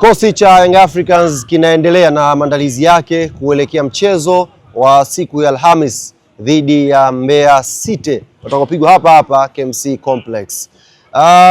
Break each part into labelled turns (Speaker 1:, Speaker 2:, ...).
Speaker 1: Kikosi cha Young Africans kinaendelea na maandalizi yake kuelekea mchezo wa siku ya Alhamis dhidi ya Mbeya City utakopigwa hapa KMC Complex.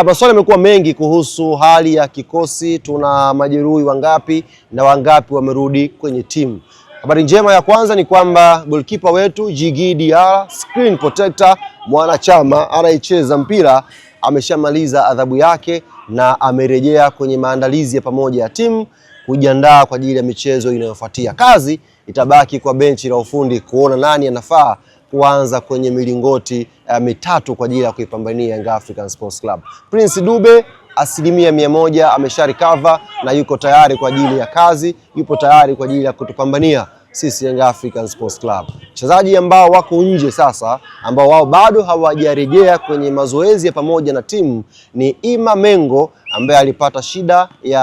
Speaker 1: Maswali yamekuwa mengi kuhusu hali ya kikosi, tuna majeruhi wangapi na wangapi wamerudi kwenye timu. Habari njema ya kwanza ni kwamba goalkeeper wetu Djigui Diarra, screen protector, mwanachama anayecheza mpira, ameshamaliza adhabu yake na amerejea kwenye maandalizi ya pamoja ya timu kujiandaa kwa ajili ya michezo inayofuatia. Kazi itabaki kwa benchi la ufundi kuona nani anafaa kuanza kwenye milingoti mitatu kwa ajili ya kuipambania Young African Sports Club. Prince Dube 100% amesha recover na yuko tayari kwa ajili ya kazi, yupo tayari kwa ajili ya kutupambania sisi Young African Sports Club. Wachezaji ambao wako nje sasa, ambao wao bado hawajarejea kwenye mazoezi ya pamoja na timu ni Ima Mengo ambaye alipata shida ya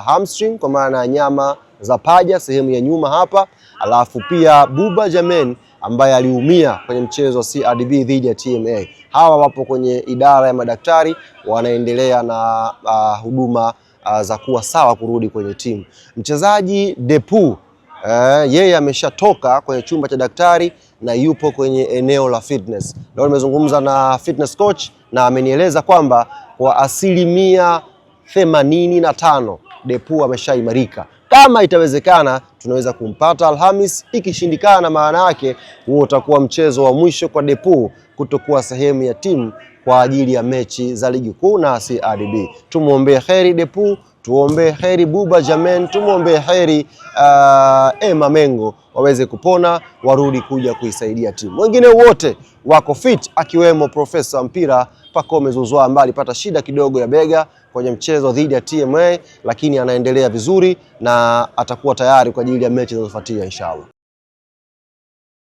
Speaker 1: hamstring kwa maana ya nyama za paja sehemu ya nyuma hapa, alafu pia Buba Jammeh ambaye aliumia kwenye mchezo wa CRDB dhidi ya TMA. Hawa wapo kwenye idara ya madaktari, wanaendelea na huduma za kuwa sawa kurudi kwenye timu. Mchezaji Depu yeye ameshatoka kwenye chumba cha daktari na yupo kwenye eneo la fitness. Leo nimezungumza na fitness coach na amenieleza kwamba kwa 85% Depu ameshaimarika. Kama itawezekana tunaweza kumpata Alhamis, ikishindikana maana yake huo utakuwa mchezo wa mwisho kwa Depu kutokuwa sehemu ya timu kwa ajili ya mechi za ligi kuu na CRDB. Tumuombee heri Depu, tuombee heri Buba Jammeh, tumuombee heri Ima Mengo waweze kupona, warudi kuja kuisaidia timu. Wengine wote wako fit akiwemo Profesa mpira Pacome Zouzoua ambaye alipata shida kidogo ya bega kwenye mchezo dhidi ya TMA, lakini anaendelea vizuri na atakuwa tayari kwa ajili ya mechi zinazofuatia inshallah.